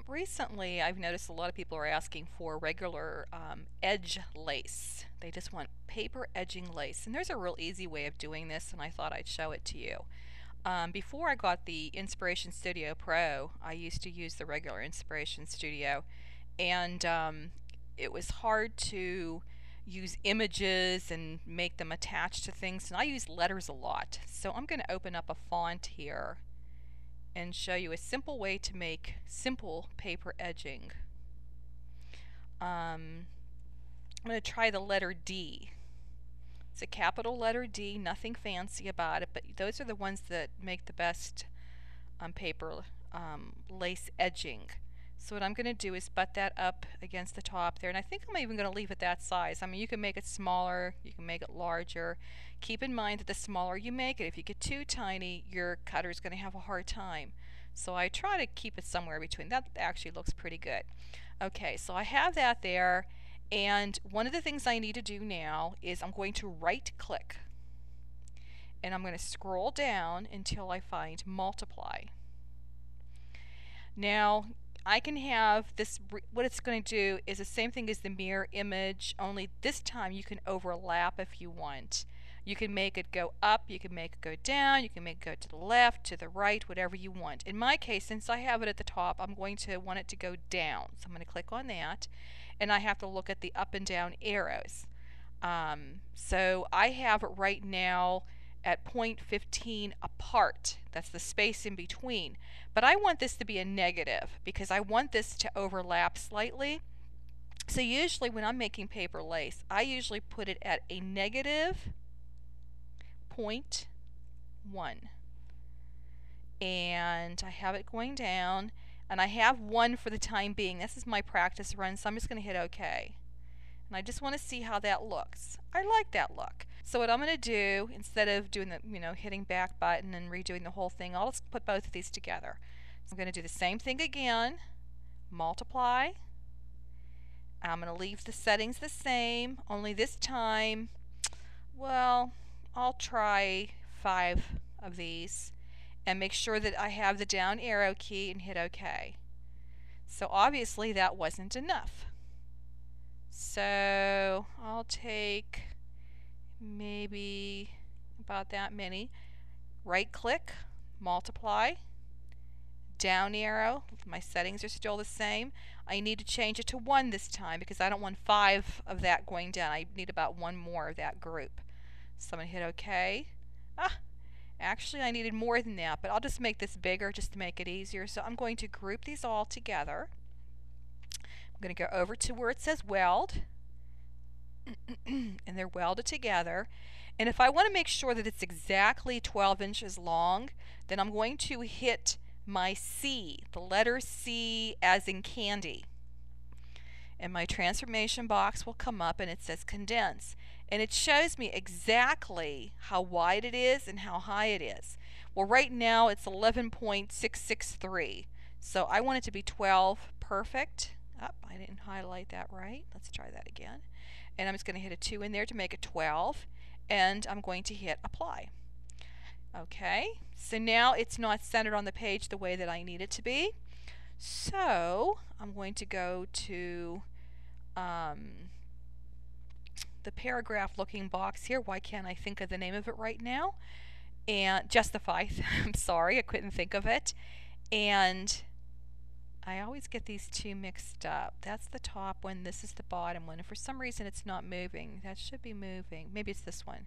Recently I've noticed a lot of people are asking for regular edge lace. They just want paper edging lace. And there's a real easy way of doing this, and I thought I'd show it to you. Before I got the Inspiration Studio Pro, I used to use the regular Inspiration Studio, and it was hard to use images and make them attach to things, and I use letters a lot. So I'm going to open up a font here and show you a simple way to make simple paper edging. I'm going to try the letter D. It's a capital letter D, nothing fancy about it, but those are the ones that make the best paper lace edging. So what I'm going to do is butt that up against the top there, and I think I'm even going to leave it that size. I mean, you can make it smaller, you can make it larger. Keep in mind that the smaller you make it, if you get too tiny, your cutter is going to have a hard time. So I try to keep it somewhere between. That actually looks pretty good. Okay, so I have that there, and one of the things I need to do now is I'm going to right click, and I'm going to scroll down until I find multiply. Now I can have this, what it's going to do is the same thing as the mirror image, only this time you can overlap if you want. You can make it go up, you can make it go down, you can make it go to the left, to the right, whatever you want. In my case, since I have it at the top, I'm going to want it to go down. So I'm going to click on that, and I have to look at the up and down arrows. So I have it right now at 0.15 apart. That's the space in between. But I want this to be a negative because I want this to overlap slightly. So usually when I'm making paper lace, I usually put it at a negative 0.1. And I have it going down, and I have 1 for the time being. This is my practice run, so I'm just going to hit OK. And I just want to see how that looks. I like that look. So what I'm going to do, instead of doing the, hitting back button and redoing the whole thing, I'll just put both of these together. So I'm going to do the same thing again, multiply. I'm going to leave the settings the same, only this time, well, I'll try 5 of these and make sure that I have the down arrow key and hit OK. So obviously that wasn't enough. So I'll take maybe about that many. Right click, multiply, down arrow. My settings are still the same. I need to change it to 1 this time because I don't want 5 of that going down. I need about 1 more of that group. So I'm going to hit OK. Actually I needed more than that, but I'll just make this bigger just to make it easier. So I'm going to group these all together. I'm going to go over to where it says weld, and they're welded together. And if I want to make sure that it's exactly 12 inches long, then I'm going to hit my C, the letter C as in candy. And my transformation box will come up and it says condense. And it shows me exactly how wide it is and how high it is. Well, right now it's 11.663. So I want it to be 12. Perfect. I didn't highlight that right. Let's try that again. And I'm just going to hit a 2 in there to make it 12. And I'm going to hit apply. Okay, so now it's not centered on the page the way that I need it to be. So I'm going to go to the paragraph looking box here. Why can't I think of the name of it right now? And justify. I'm sorry, I couldn't think of it. And I always get these two mixed up. That's the top one, this is the bottom one. And for some reason it's not moving. That should be moving. Maybe it's this one.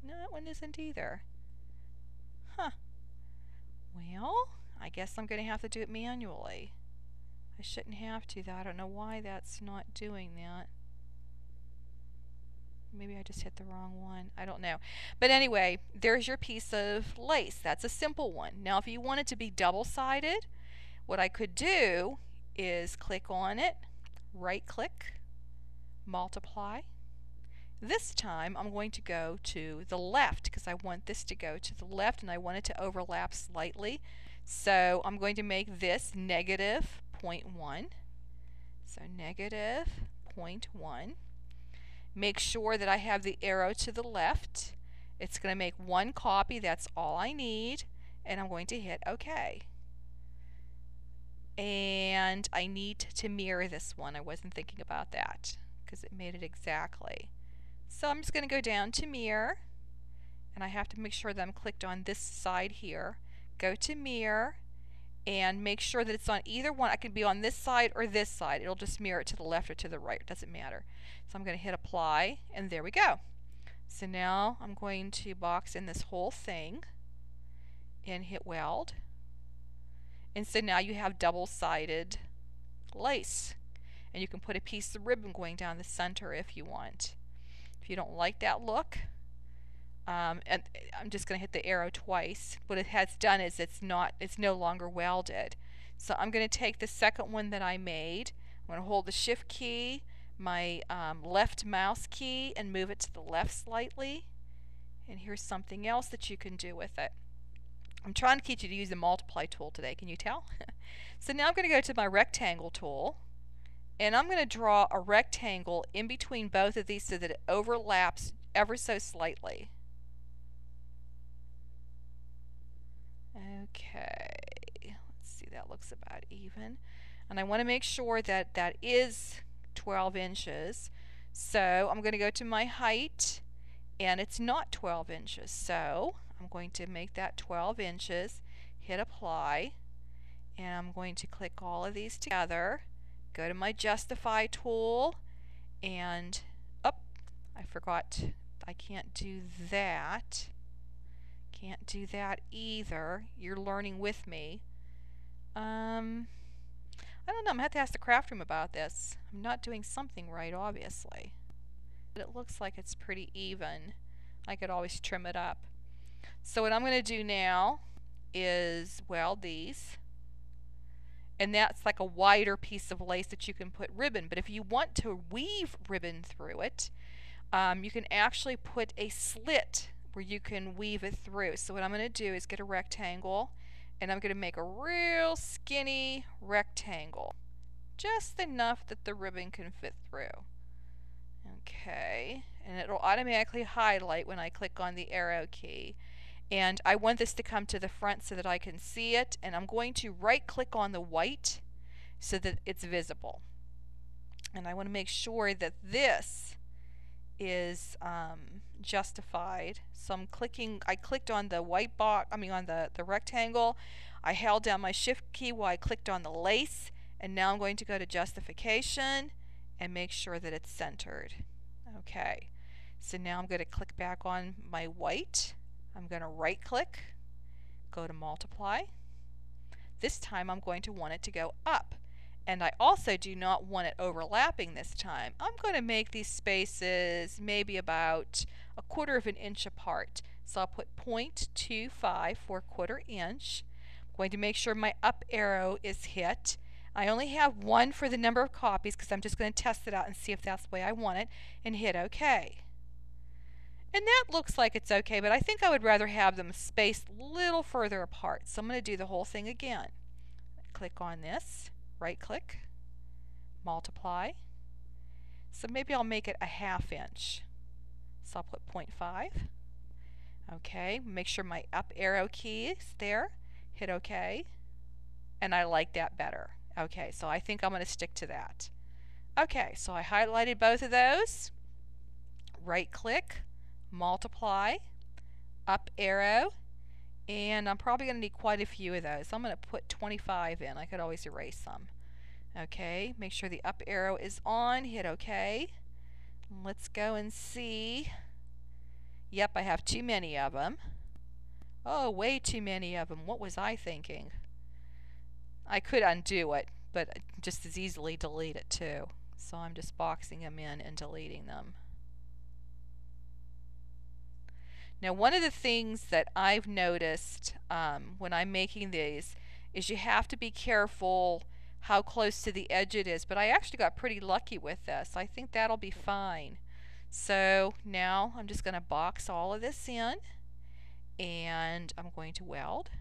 No, that one isn't either. Huh. Well, I guess I'm going to have to do it manually. I shouldn't have to, though. I don't know why that's not doing that. Maybe I just hit the wrong one. I don't know. But anyway, there's your piece of lace. That's a simple one. Now, if you want it to be double-sided, what I could do is click on it, right-click, multiply. This time I'm going to go to the left because I want this to go to the left and I want it to overlap slightly. So I'm going to make this negative 0.1. So negative 0.1. Make sure that I have the arrow to the left. It's going to make 1 copy. That's all I need. And I'm going to hit OK. And I need to mirror this one. I wasn't thinking about that because it made it exactly. So I'm just going to go down to mirror, and I have to make sure that I'm clicked on this side here. Go to mirror and make sure that it's on either one. I can be on this side or this side. It'll just mirror it to the left or to the right. It doesn't matter. So I'm going to hit apply, and there we go. So now I'm going to box in this whole thing and hit weld. And so now you have double-sided lace. And you can put a piece of ribbon going down the center if you want. If you don't like that look, and I'm just going to hit the arrow twice. What it has done is it's no longer welded. So I'm going to take the second one that I made. I'm going to hold the shift key, my left mouse key, and move it to the left slightly. And here's something else that you can do with it. I'm trying to teach you to use the multiply tool today, can you tell? So now I'm going to go to my rectangle tool, and I'm going to draw a rectangle in between both of these so that it overlaps ever so slightly. Okay, let's see, that looks about even. And I want to make sure that that is 12 inches. So I'm going to go to my height, and it's not 12 inches. So I'm going to make that 12 inches, hit apply, and I'm going to click all of these together, go to my justify tool, and I forgot, I can't do that. Can't do that either. You're learning with me. I don't know, I'm going to have to ask the craft room about this. I'm not doing something right, obviously. But it looks like it's pretty even. I could always trim it up. So what I'm going to do now is weld these. And that's like a wider piece of lace that you can put ribbon. But if you want to weave ribbon through it, you can actually put a slit where you can weave it through. So what I'm going to do is get a rectangle, and I'm going to make a real skinny rectangle. Just enough that the ribbon can fit through. Okay, and it'll automatically highlight when I click on the arrow key. And I want this to come to the front so that I can see it, and I'm going to right click on the white so that it's visible. And I want to make sure that this is justified. So I clicked on the white box, on the rectangle. I held down my shift key while I clicked on the lace, and now I'm going to go to justification and make sure that it's centered. Okay, so now I'm going to click back on my white. I'm going to right click, go to multiply. This time I'm going to want it to go up. And I also do not want it overlapping this time. I'm going to make these spaces maybe about 1/4 of an inch apart. So I'll put 0.25 for 1/4 inch. I'm going to make sure my up arrow is hit. I only have one for the number of copies because I'm just going to test it out and see if that's the way I want it, and hit OK. And that looks like it's okay, but I think I would rather have them spaced a little further apart. So I'm going to do the whole thing again. Click on this, right click, multiply. So maybe I'll make it a 1/2 inch. So I'll put 0.5. Okay, make sure my up arrow key is there, hit OK. And I like that better. Okay, so I think I'm going to stick to that. Okay, so I highlighted both of those, right click, multiply, up arrow, and I'm probably going to need quite a few of those. I'm going to put 25 in. I could always erase some. Okay, make sure the up arrow is on, hit OK. Let's go and see. Yep, I have too many of them. Oh, way too many of them. What was I thinking? I could undo it, but just as easily delete it too. So I'm just boxing them in and deleting them. Now, one of the things that I've noticed when I'm making these is you have to be careful how close to the edge it is, but I actually got pretty lucky with this. I think that'll be fine. So now I'm just going to box all of this in, and I'm going to weld.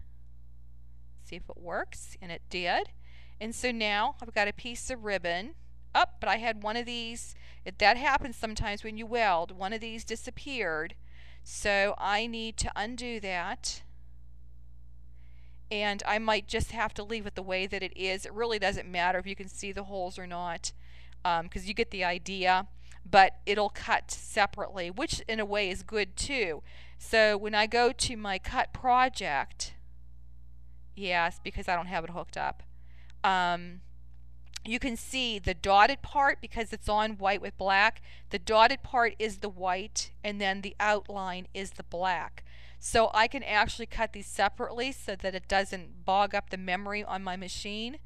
See if it works, and it did. And so now I've got a piece of ribbon. But I had one of these. That happens sometimes when you weld. One of these disappeared. So I need to undo that and I might just have to leave it the way that it is. It really doesn't matter if you can see the holes or not, because you get the idea, but it'll cut separately, which in a way is good too. So when I go to my cut project, yes, because I don't have it hooked up, you can see the dotted part, because it's on white with black. The dotted part is the white, and then the outline is the black. So I can actually cut these separately so that it doesn't bog up the memory on my machine,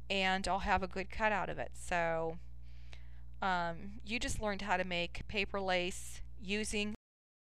and I'll have a good cut out of it. So you just learned how to make paper lace using